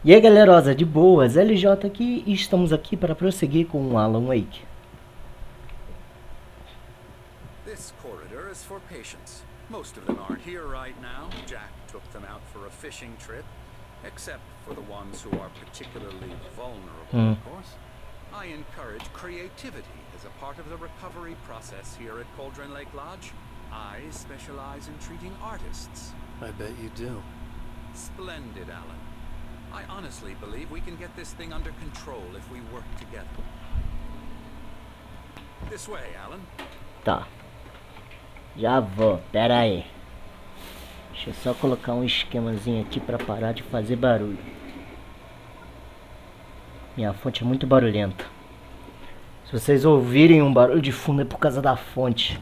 E aí galerosa, de boas, LJ aqui e estamos aqui para prosseguir com o Alan Wake. This corridor is for patients. Most of them aren't here right now. Jack took them out for a fishing trip, except for the ones who are particularly vulnerable, of course. I encourage creativity as a part of the recovery process here at Cauldron Lake Lodge. I specialize in treating artists. I bet you do. Splendid, Alan. I honestly believe we can get this thing under control if we work together. This way, Alan. Tá. Já vou, pera aí. Deixa eu só colocar um esquemazinho aqui para parar de fazer barulho. Minha fonte é muito barulhenta. Se vocês ouvirem um barulho de fundo é por causa da fonte.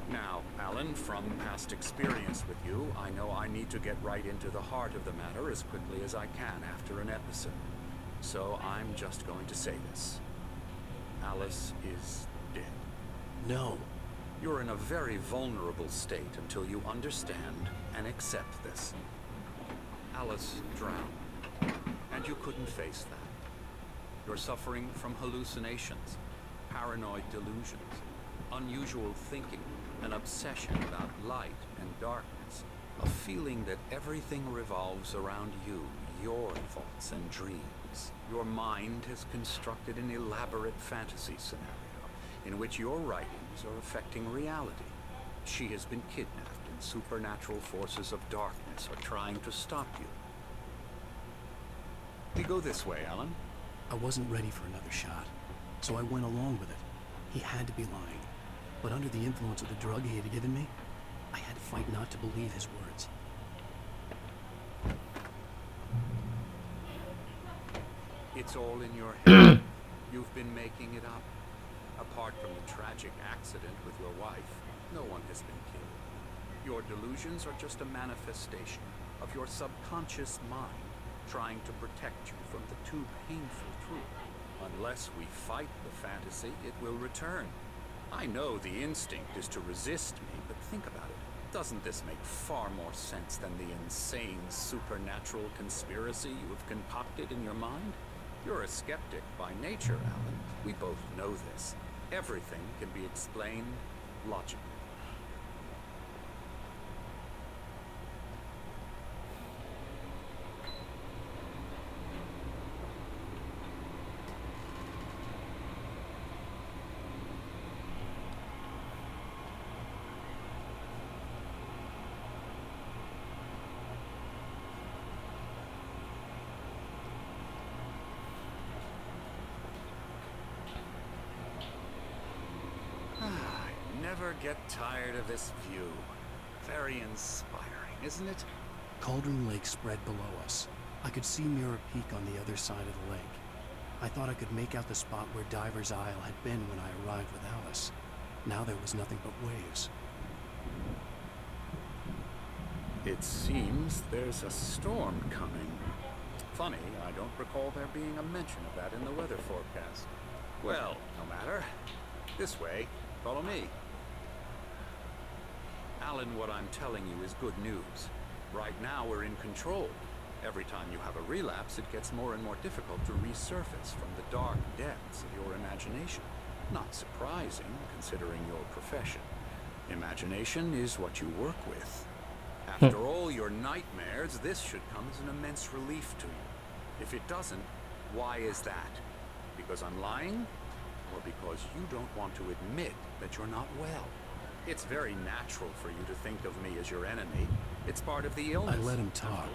Now, Alan, from past experience with you, I know I need to get right into the heart of the matter as quickly as I can after an episode. So I'm just going to say this. Alice is dead. No. You're in a very vulnerable state until you understand and accept this. Alice drowned, and you couldn't face that. You're suffering from hallucinations, paranoid delusions, unusual thinking, an obsession about light and darkness, a feeling that everything revolves around you, your thoughts and dreams. Your mind has constructed an elaborate fantasy scenario in which your writings are affecting reality. She has been kidnapped and supernatural forces of darkness are trying to stop you. We go this way, Alan. I wasn't ready for another shot, so I went along with it. He had to be lying. But under the influence of the drug he had given me, I had to fight not to believe his words. It's all in your head. You've been making it up. Apart from the tragic accident with your wife, no one has been killed. Your delusions are just a manifestation of your subconscious mind trying to protect you from the too painful truth. Unless we fight the fantasy, it will return. I know the instinct is to resist me, but think about it. Doesn't this make far more sense than the insane supernatural conspiracy you have concocted in your mind? You're a skeptic by nature, Alan. We both know this. Everything can be explained logically. Never get tired of this view. Very inspiring, isn't it? Cauldron Lake spread below us. I could see Mirror Peak on the other side of the lake. I thought I could make out the spot where Diver's Isle had been when I arrived with Alice. Now there was nothing but waves. It seems there's a storm coming. Funny, I don't recall there being a mention of that in the weather forecast. Well, no matter. This way. Follow me. Alan, what I'm telling you is good news. Right now we're in control. Every time you have a relapse, it gets more and more difficult to resurface from the dark depths of your imagination. Not surprising, considering your profession. Imagination is what you work with. After all your nightmares, this should come as an immense relief to you. If it doesn't, why is that? Because I'm lying? Or because you don't want to admit that you're not well? It's very natural for you to think of me as your enemy. It's part of the illness. I let him talk.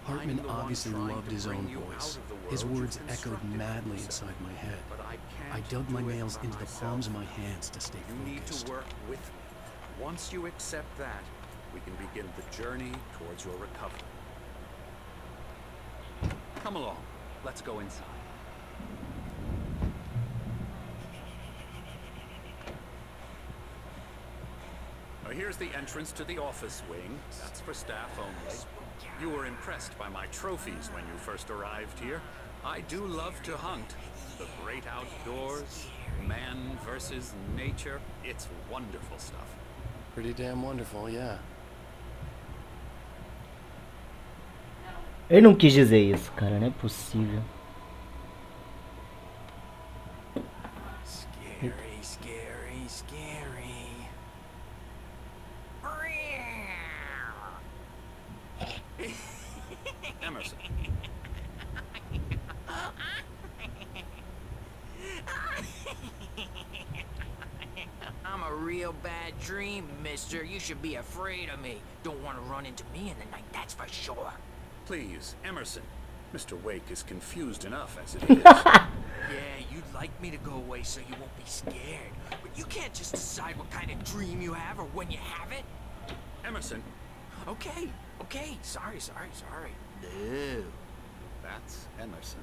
Hartman obviously loved his own voice. His words echoed madly inside my head. I dug my nails into the palms of my hands to stay focused. You need to work with me. Once you accept that, we can begin the journey towards your recovery. Come along. Let's go inside. Here's the entrance to the office wing. That's for staff only. You were impressed by my trophies when you first arrived here. I do love to hunt. The great outdoors, Man versus nature. It's wonderful stuff. Pretty damn wonderful, yeah. Ele não quis dizer isso, cara. Não é possível. Scary, scary, scary. Emerson. I'm a real bad dream, mister. You should be afraid of me. Don't want to run into me in the night, that's for sure. Please, Emerson. Mr. Wake is confused enough as it is. Yeah, you'd like me to go away so you won't be scared. But you can't just decide what kind of dream you have or when you have it. Emerson, Okay. Sorry. No. that's Emerson.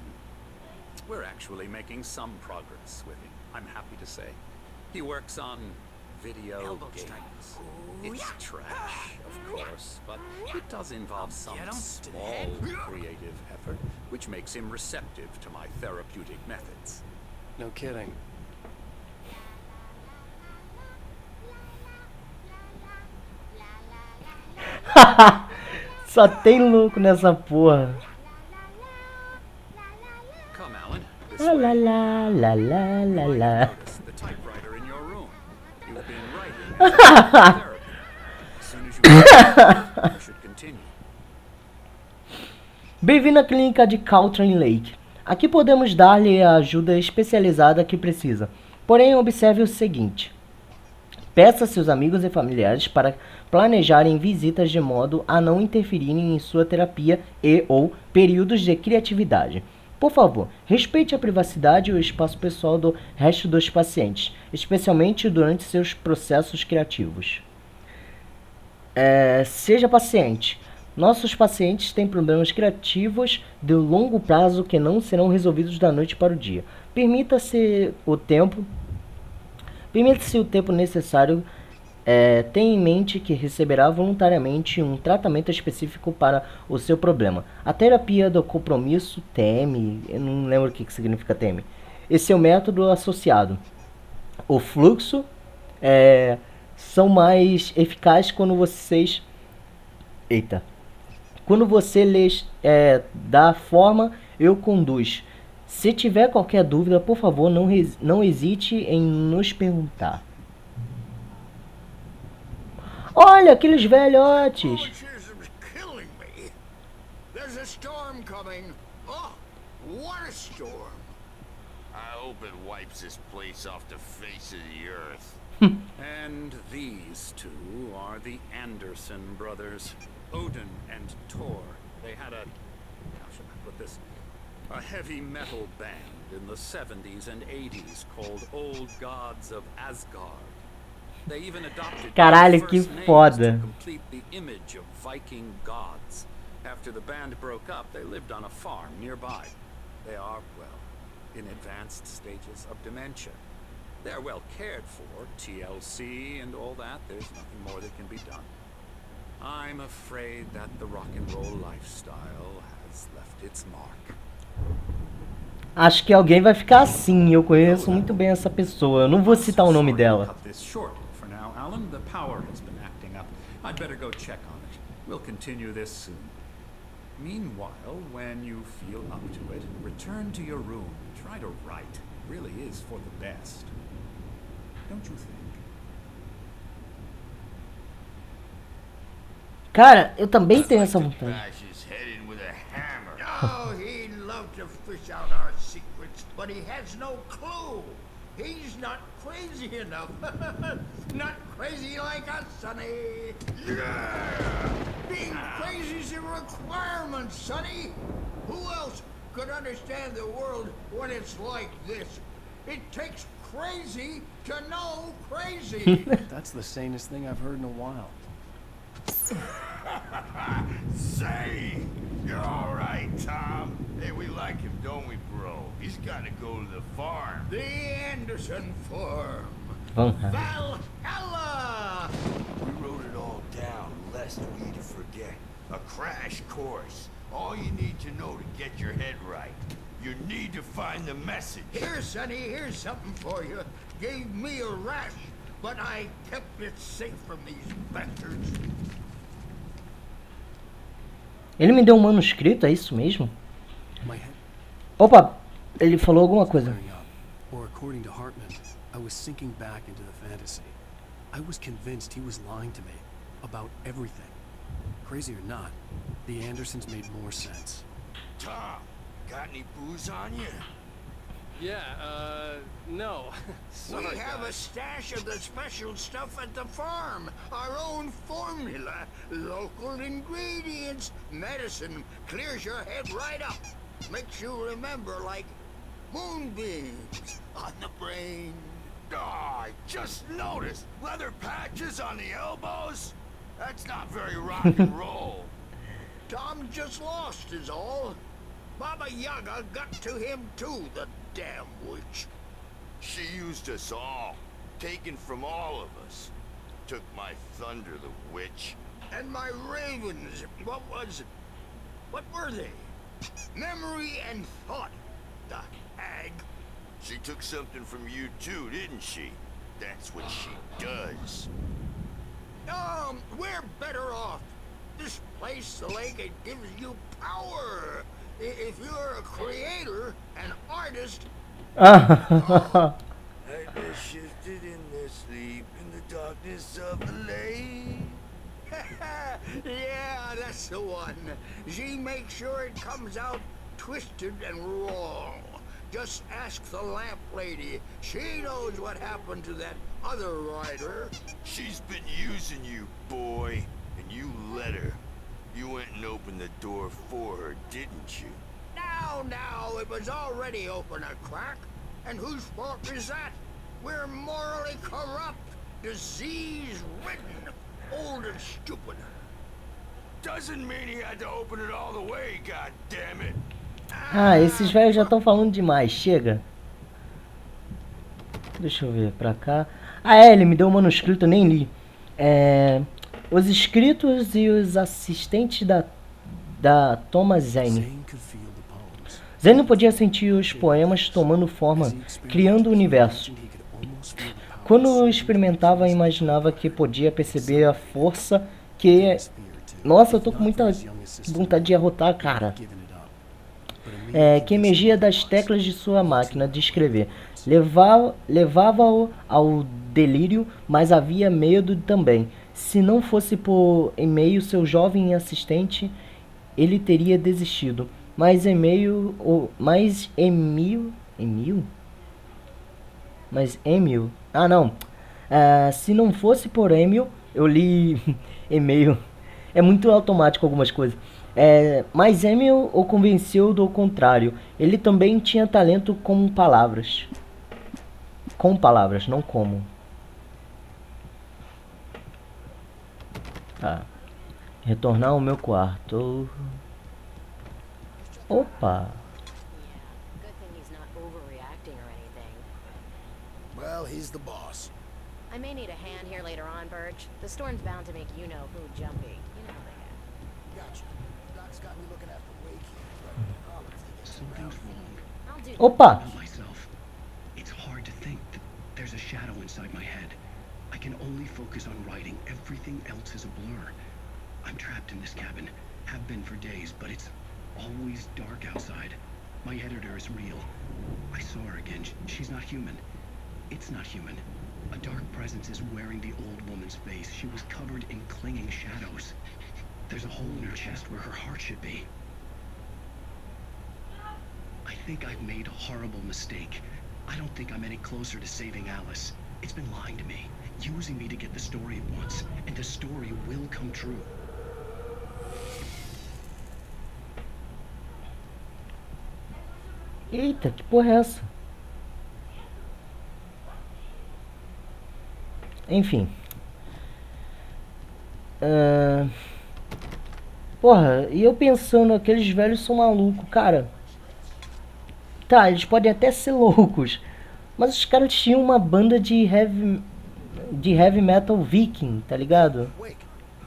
We're actually making some progress with him, I'm happy to say. He works on video Elbow games. strike. It's Yeah. trash, of course, but it does involve some Get 'em to the small head. creative effort, which makes him receptive to my therapeutic methods. No kidding. Só tem louco nessa porra. Come, Alan. This La la way. la la la la You la. noticed the typewriter in your room. You've been writing as therapy. As soon as you should continue. Bem-vindo à clínica de Caltrain Lake. Aqui podemos dar-lhe a ajuda especializada que precisa. Porém, observe o seguinte. Peça a seus amigos e familiares para planejarem visitas de modo a não interferirem em sua terapia e ou períodos de criatividade. Por favor, respeite a privacidade e o espaço pessoal do resto dos pacientes, especialmente durante seus processos criativos. Seja paciente. Nossos pacientes têm problemas criativos de longo prazo que não serão resolvidos da noite para o dia. Permita-se o tempo necessário. Tenha em mente que receberá voluntariamente um tratamento específico para o seu problema. A terapia do compromisso, TM, eu não lembro o que significa TM, e seu método associado. O fluxo são mais eficazes quando você lhes dá forma e o conduz. Se tiver qualquer dúvida, por favor, não hesite em nos perguntar. Olha, aqueles velhotes. Autism's killing me. There's a storm coming. Oh, what a storm. I hope it wipes this place off the face of the earth. And these two are the Anderson brothers, Odin and Thor. They had how should I put this? A heavy metal band in the 70s and 80s called Old Gods of Asgard. They even adopted Caralho, first que names foda. to complete the image of Viking gods. After the band broke up, they lived on a farm nearby. They are, well, in advanced stages of dementia. They're well cared for, TLC and all that. There's nothing more that can be done. I'm afraid that the rock and roll lifestyle has left its mark. Acho que alguém vai ficar assim. Eu conheço muito bem essa pessoa. Eu não vou citar o nome dela. Cut this short for now, Alan. The power has been acting up. I'd better go check on it. We'll continue this soon. Meanwhile, when you feel up to it, return to your room. Try to write. It really is for the best. Don't you think? Cara, eu também tenho essa vontade. Bash his head in with a hammer. Oh, he'd love to fish out our secrets, but he has no clue. He's not crazy enough. Not crazy like us, Sonny. Yeah! Being crazy's a requirement, Sonny. Who else could understand the world when it's like this? It takes crazy to know crazy. That's the sanest thing I've heard in a while. Say, you're all right, Tom. Hey, we like him, don't we, bro? He's got to go to the farm. The Anderson Farm. Valhalla. Valhalla! We wrote it all down, lest we forget. A crash course. All you need to know to get your head right. You need to find the message. Here, Sonny, here's something for you. Gave me a rash, but I kept it safe from these bastards. Ele me deu um manuscrito, é isso mesmo? My head Opa, ele falou alguma coisa. clearing up. Or according to Hartman, I was sinking back into the fantasy. I was convinced he was lying to me about everything. Crazy or not, the Andersons made more sense. Tom, got any booze on you? Yeah, no. Sorry, We have a guys. stash of the special stuff at the farm. Our own formula. Local ingredients. Medicine clears your head right up. Makes you remember like moonbeams on the brain. Oh, I just noticed. Leather patches on the elbows? That's not very rock and roll. Tom just lost is all. Baba Yaga got to him too, the damn witch. She used us all. Taken from all of us. Took my thunder, the witch. And my ravens, what were they? Memory and thought, the hag. She took something from you too, didn't she? That's what she does. We're better off. This place, the lake, it gives you power. If you're a creator, an artist, I just shifted in the sleep in the darkness of the lake. yeah, that's the one. She makes sure it comes out twisted and wrong. Just ask the lamp lady. She knows what happened to that other rider. She's been using you, boy, and you let her. You went and opened the door for her, didn't you? Now, it was already open a crack. And whose fault is that? We're morally corrupt, disease-ridden, old and stupid. Doesn't mean he had to open it all the way, goddammit. Ah, esses velhos já estão falando demais, chega. Deixa eu ver, pra cá. Ah, ele me deu um manuscrito, eu nem li. Os escritos e os assistentes da Thomas Zane. Zane could feel the poems. Zane podia sentir os poemas tomando forma, criando o universo. He could almost feel the power Quando experimentava, imaginava que podia perceber a força que... Nossa, eu tô com muita vontade de arrotar, cara. given it up. But Que emergia das teclas de sua máquina de escrever. Levava-o ao delírio, mas havia medo também. Se não fosse por e-mail, seu jovem assistente, ele teria desistido. Mas Emil? Ah, não. Se não fosse por Emil, eu li e-mail. É muito automático algumas coisas. Mas Emil o convenceu do contrário. Ele também tinha talento com palavras. Com palavras, não como. Tá. Retornar ao meu quarto. Opa. Good thing he's not overreacting or anything. Well, he's the boss. I may need a hand here later on, Birch. The storm's bound to make you-know-who jumpy. You know how they get. Gotcha. Doc's got me looking after Wake here, but I'll get some Something's wrong. I'll do Opa. Not myself. It's hard to think that there's a shadow inside my head. I can only focus on writing. Everything else is a blur. I'm trapped in this cabin. Have been for days, but it's always dark outside. My editor is real. I saw her again. She's not human. It's not human. A dark presence is wearing the old woman's face. She was covered in clinging shadows. There's a hole in her chest where her heart should be. I think I've made a horrible mistake. I don't think I'm any closer to saving Alice. It's been lying to me, using me to get the story it wants, and the story will come true. Eita, que porra é essa? Enfim. Porra, e eu pensando, aqueles velhos são malucos, cara. Tá, eles podem até ser loucos, mas os caras tinham uma banda de heavy metal viking, tá ligado? Wake,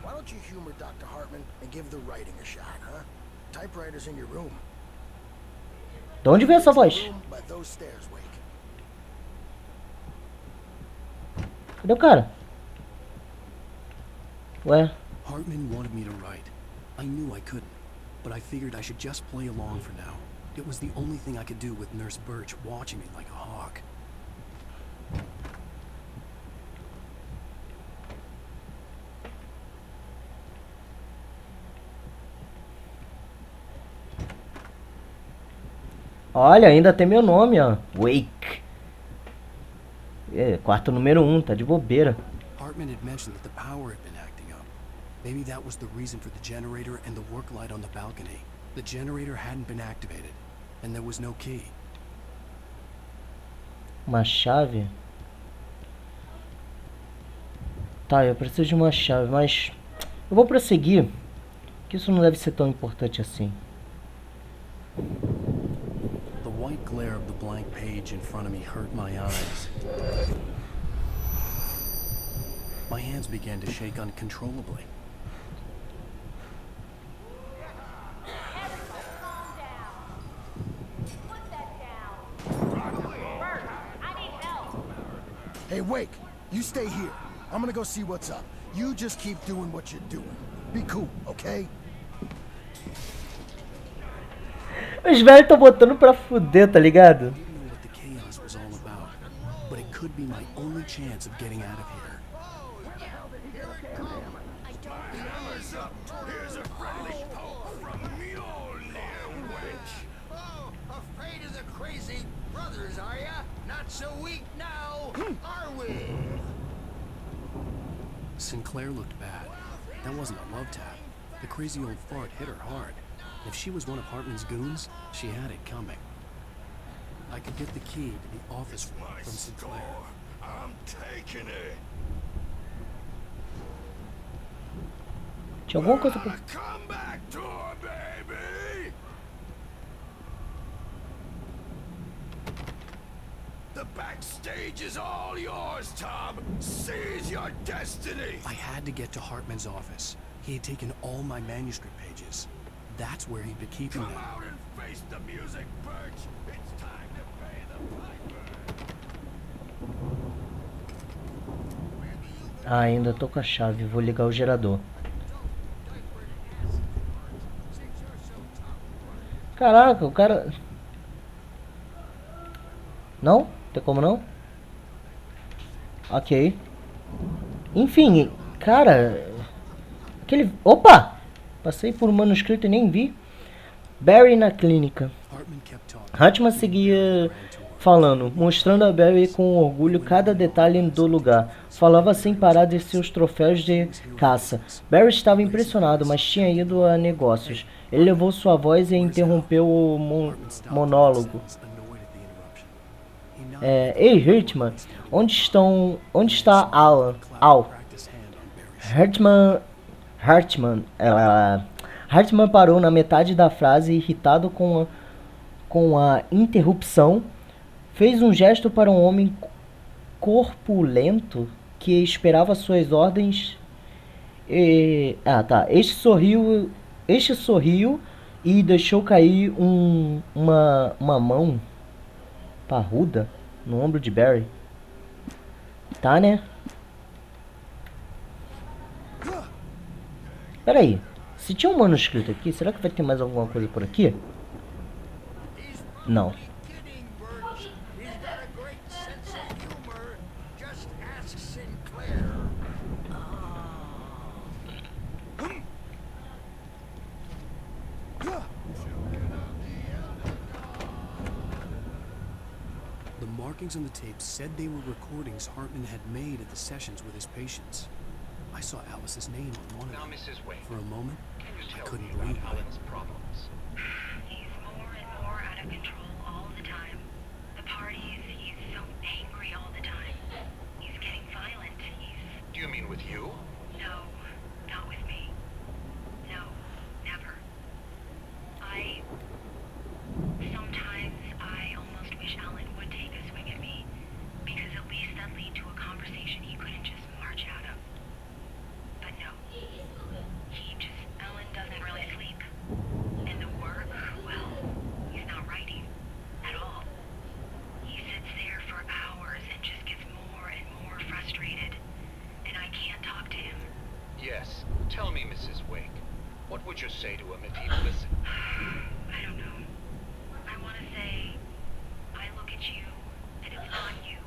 why don't you humor Dr. Hartman and give the writing a shot, huh? Typewriter's in your room. De onde veio essa voz? By those stairs, Wake. Cadê o cara? Ué, Hartman wanted me to write. I knew I couldn't, but I figured I should just play along for now. It was the only thing I could do with Nurse Birch watching me like a hawk. olha, ainda tem meu nome, ó. Wake. É, quarto número 1, tá de bobeira. Hartman had mentioned that the power had been acting up. Maybe that was the reason for the generator and the work light on the balcony. The generator hadn't been activated, and there was no key. Uma chave? Tá, eu preciso de uma chave, mas eu vou prosseguir, que isso não deve ser tão importante assim. The white glare of the blank page in front of me hurt my eyes. My hands began to shake uncontrollably. Hey, Wake, you stay here. I'm gonna go see what's up. You just keep doing what you're doing. Be cool, okay? Os velhos estão botando pra fuder, tá ligado? I didn't know what the chaos was all about, but it could be my only chance of getting out of here. Hammer's up. Here's a friendly poke from Mjolnir, wench. Oh, afraid of the crazy brothers, are ya? Not so weak now, are we? Sinclair looked bad. That wasn't a love tap. The crazy old fart hit her hard. If she was one of Hartman's goons, she had it coming. I could get the key to the office room My from Sinclair. store. I'm taking it. Tinha alguma coisa pra... Come back door, baby. The backstage is all yours, Tom. Seize your destiny. I had to get to Hartman's office. He had taken all my manuscript pages. That's where he'd been keeping Come them. out and face the music, Birch. It's time to pay the piper. Ah, ainda tô com a chave, vou ligar o gerador. Caraca, o cara... Não? Tem como não? Ok. Enfim, cara... Aquele... Opa! Passei por um manuscrito e nem vi. Barry na clínica. Hartman kept talking. Hartman seguia falando, mostrando a Barry com orgulho cada detalhe do lugar. Falava sem parar de seus troféus de caça. Barry estava impressionado, mas tinha ido a negócios. Ele levou sua voz e interrompeu o monólogo. Ei, Hartman, onde está Alan? Hartman parou na metade da frase, irritado com a interrupção. Fez um gesto para um homem corpulento que esperava suas ordens. Este sorriu e deixou cair uma mão parruda no ombro de Barry. Tá, né? Pera aí. Se tinha um manuscrito aqui, será que vai ter mais alguma coisa por aqui? Não. Kidding, Birch. He's got a great sense of humor. Just ask Sinclair. The markings on the tape said they were recordings Hartman had made at the sessions with his patients. I saw Alice's name on one of Now, them. Mrs. Wayne, For a moment, can you I tell couldn't me about believe it. Alan's problems? He's more and more out of control all the time. The parties, he's so angry all the time. He's getting violent. Do you mean with you? No, not with me. No, never. Sometimes I almost wish Alan would take a swing at me, because at least that'd lead to a conversation he couldn't just march out of. But no. Alan doesn't really sleep. And the work, well, he's not writing. Tell me, Mrs. Wake, what would you say to him if he'd listen? I don't know. I want to say, I look at you, and it's not you.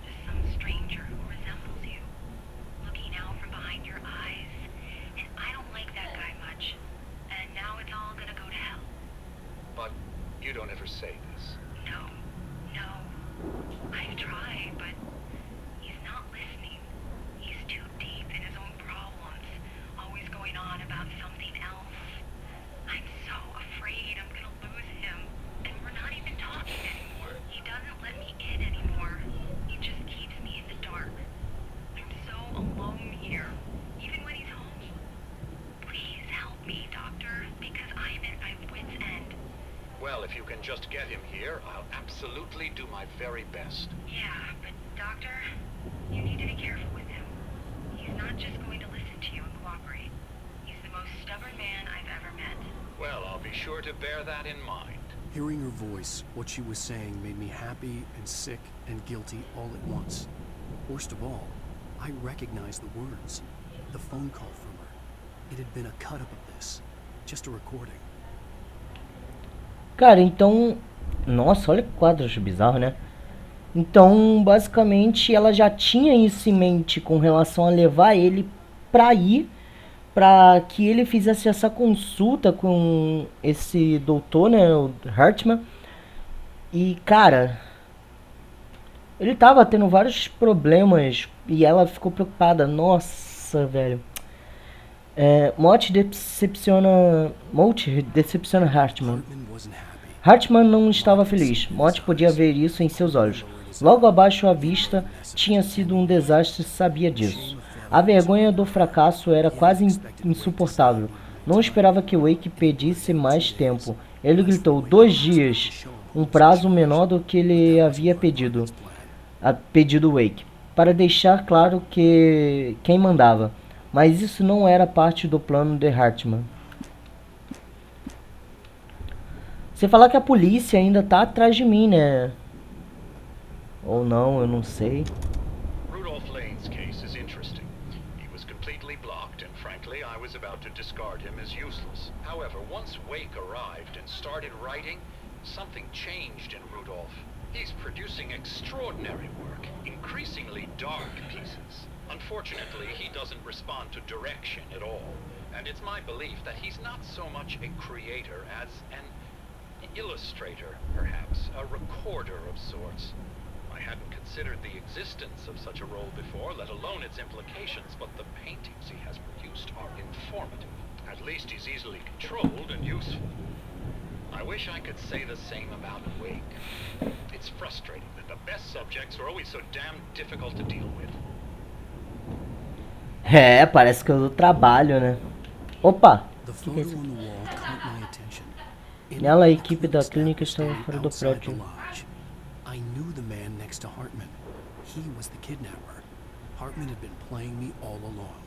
Just some stranger who resembles you, looking out from behind your eyes. And I don't like that guy much. And now it's all gonna go to hell. But you don't ever say this. No. I've tried, but he's not listening. He's too deep in his own problems, always going on about something else. I'm so afraid I'm gonna lose him, and we're not even talking anymore. He doesn't let me in anymore. He just keeps me in the dark. I'm so alone here, even when he's home. Please help me, Doctor, because I'm at my wit's end. Well, if you can just get him here, I'll absolutely do my very best. Yeah, but Doctor, you need to be careful with him. He's not just going to listen to you and cooperate. He's the most stubborn man I've ever met. Well, I'll be sure to bear that in mind. Hearing her voice, what she was saying made me happy and sick and guilty all at once. Worst of all, I recognized the words. The phone call from her. It had been a cut-up of this. Just a recording. Cara, então... Nossa, olha que quadros bizarros, né? Então, basicamente, ela já tinha isso em mente com relação a levar ele pra ir, pra que ele fizesse essa consulta com esse doutor, né, o Hartman. E, cara, ele tava tendo vários problemas e ela ficou preocupada. Nossa, velho. Mott decepciona Hartman. Hartman não estava feliz. Mott podia ver isso em seus olhos. Logo abaixo à vista, tinha sido um desastre, sabia disso. A vergonha do fracasso era quase insuportável. Não esperava que Wake pedisse mais tempo. Ele gritou 2 dias, um prazo menor do que ele havia pedido Wake, para deixar claro que quem mandava. Mas isso não era parte do plano de Hartman. Você falar que a polícia ainda tá atrás de mim, né? Ou não, eu não sei. Rudolph Lane's case is interesting. He was completely blocked, and frankly, I was about to discard him as useless. However, once Wake arrived and started writing, something changed in Rudolph. He's producing extraordinary work, increasingly dark pieces. Unfortunately, he doesn't respond to direction at all, and it's my belief that he's not so much a creator as an illustrator, perhaps, a recorder of sorts. I hadn't considered the existence of such a role before, let alone its implications, but the paintings he has produced are informative. At least he's easily controlled and useful. I wish I could say the same about Wake. It's frustrating that the best subjects are always so damn difficult to deal with. Parece que eu trabalho, né? Opa! Nela, a equipe da clínica estava fora do prédio. I knew the man next to Hartman. He was the kidnapper. Hartman had been playing me all along.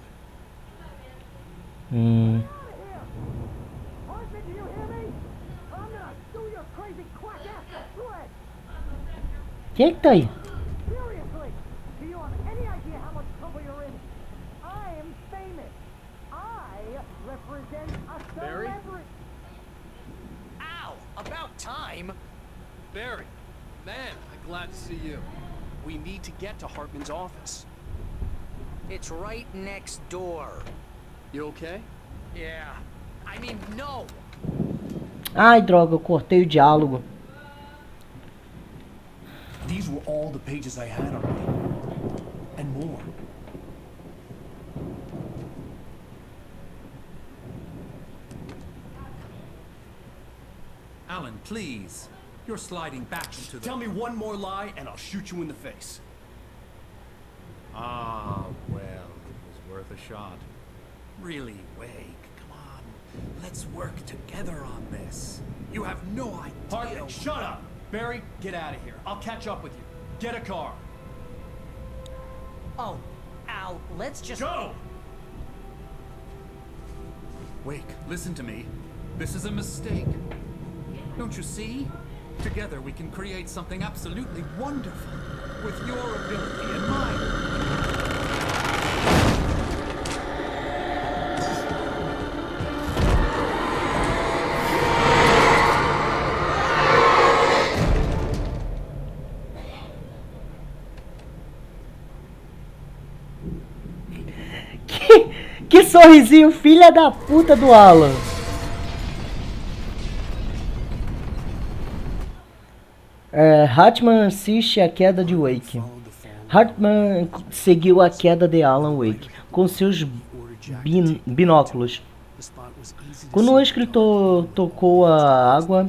Quem é que tá aí? Barry? Ow! About time! Barry, man, I'm glad to see you. We need to get to Hartman's office. It's right next door. You okay? Yeah. I mean, no! Ai, droga, eu cortei o diálogo. These were all the pages I had on me. And more. Alan, please. You're sliding back into the... Tell me one more lie and I'll shoot you in the face. Ah, well, it was worth a shot. Really, Wake, come on. Let's work together on this. You have no idea... Hartman, shut up! Barry, get out of here. I'll catch up with you. Get a car. Oh, Al, let's just... Go! Wake, listen to me. This is a mistake. Don't you see? Together we can create something absolutely wonderful. With your ability and mine. Que sorrisinho, filha da puta do Alan. Hartman assiste a queda de Wake. Hartman seguiu a queda de Alan Wake com seus binóculos. Quando o escritor tocou a água,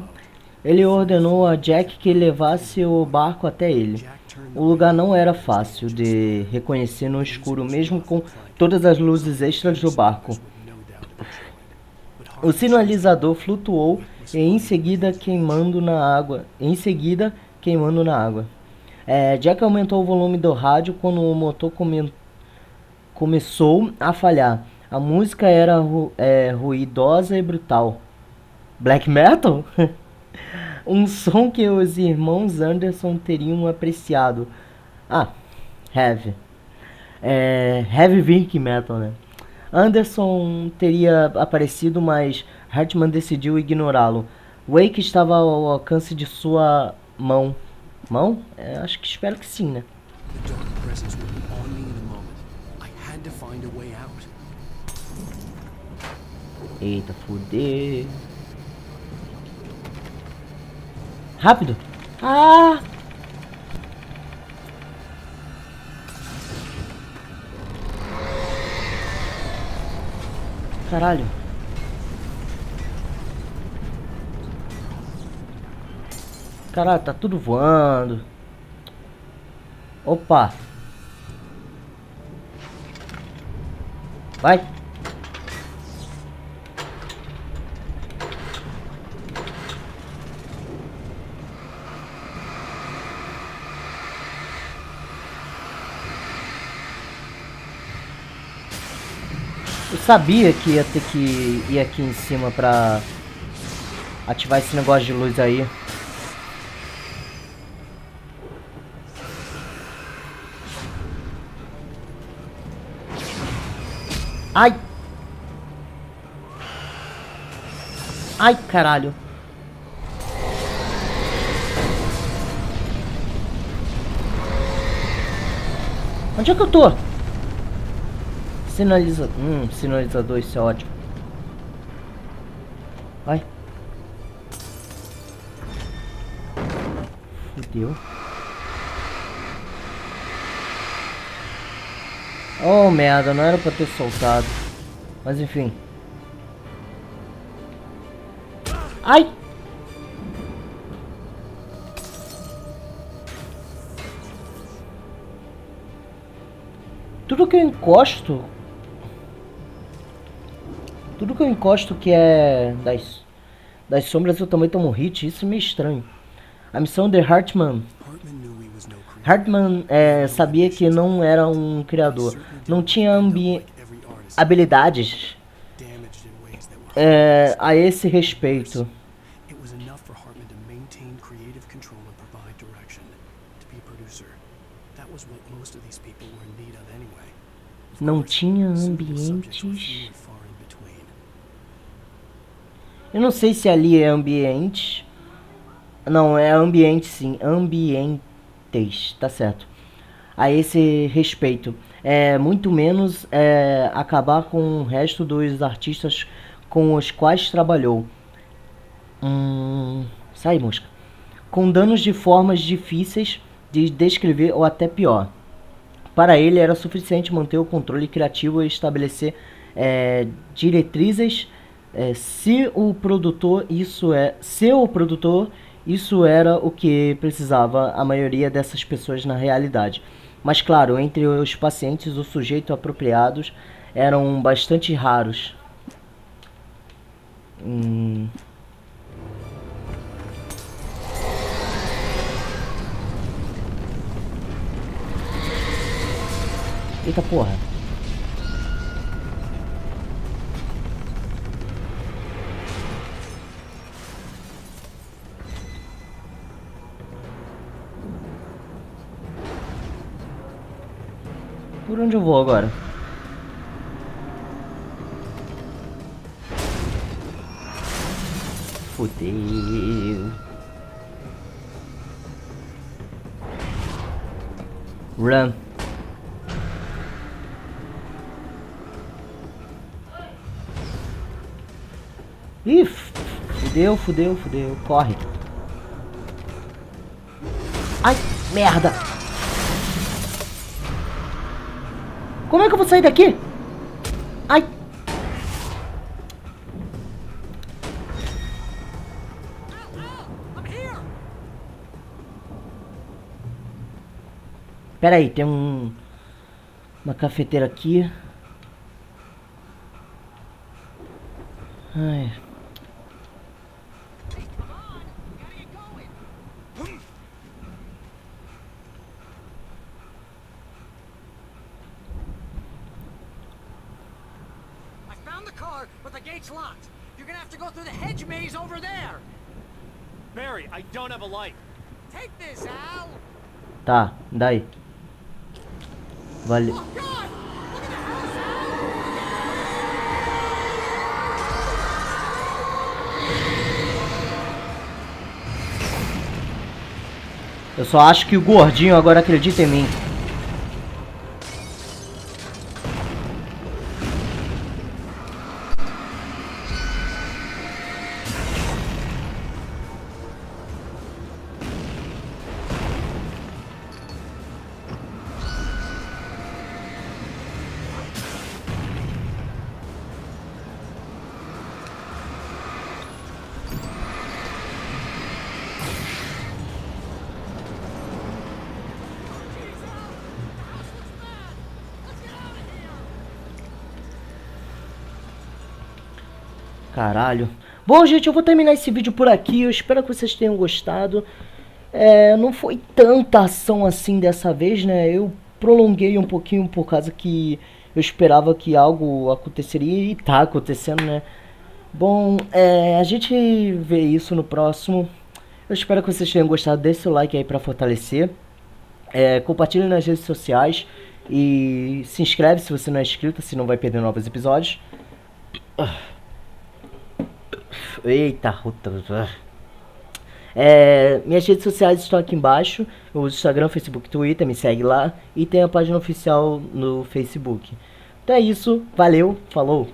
ele ordenou a Jack que levasse o barco até ele. O lugar não era fácil de reconhecer no escuro, mesmo com todas as luzes extras do barco. O sinalizador flutuou e em seguida queimando na água. Jack aumentou o volume do rádio quando o motor começou a falhar. A música era ruidosa e brutal. Black metal? Um som que os irmãos Anderson teriam apreciado. Heavy. Heavy Viking Metal, né? Anderson teria aparecido, mas Hartman decidiu ignorá-lo. Wake estava ao alcance de sua mão. Mão? Acho que espero que sim, né? Eita, fuder. Rápido! Ah! Caralho. Caralho, tá tudo voando. Opa. Vai. Eu sabia que ia ter que ir aqui em cima pra ativar esse negócio de luz aí. Ai! Ai, caralho! Onde é que eu tô? Sinalizador, isso é ótimo. Vai. Fudeu. Oh, merda, não era pra ter soltado. Mas enfim. Ai! Tudo que eu encosto que é das sombras, eu também tomo hit. Isso é meio estranho. A missão de Hartman sabia que não era um criador. Não tinha habilidades a esse respeito. Não tinha ambientes. Eu não sei se ali é ambiente. Não, é ambiente sim. Ambientes, tá certo. A esse respeito. Muito menos acabar com o resto dos artistas com os quais trabalhou. Sai, mosca. Com danos de formas difíceis de descrever ou até pior. Para ele era suficiente manter o controle criativo e estabelecer diretrizes. Se o produtor isso era o que precisava a maioria dessas pessoas na realidade. Mas claro, entre os pacientes, os sujeitos apropriados eram bastante raros. Eita porra. Por onde eu vou agora? Fudeu. Run. Ih, fudeu, fudeu, fudeu. Corre. Ai, merda. Como é que eu vou sair daqui? Ai. Pera aí, tem uma cafeteira aqui. Ai. But the gate's locked. You're gonna have to go through the hedge maze over there. Barry, I don't have a light. Take this, Al. Tá, daí. Valeu. Oh, God! Look at the house, Eu só acho que o gordinho agora acredita em mim. Caralho. Bom, gente, eu vou terminar esse vídeo por aqui. Eu espero que vocês tenham gostado. Não foi tanta ação assim dessa vez, né? Eu prolonguei um pouquinho por causa que eu esperava que algo aconteceria e tá acontecendo, né? Bom, a gente vê isso no próximo. Eu espero que vocês tenham gostado. Deixe seu like aí pra fortalecer. Compartilhe nas redes sociais. E se inscreve se você não é inscrito, se não vai perder novos episódios. Eita, minhas redes sociais estão aqui embaixo. Eu uso Instagram, Facebook, Twitter, me segue lá. E tem a página oficial no Facebook. Então é isso, valeu, falou!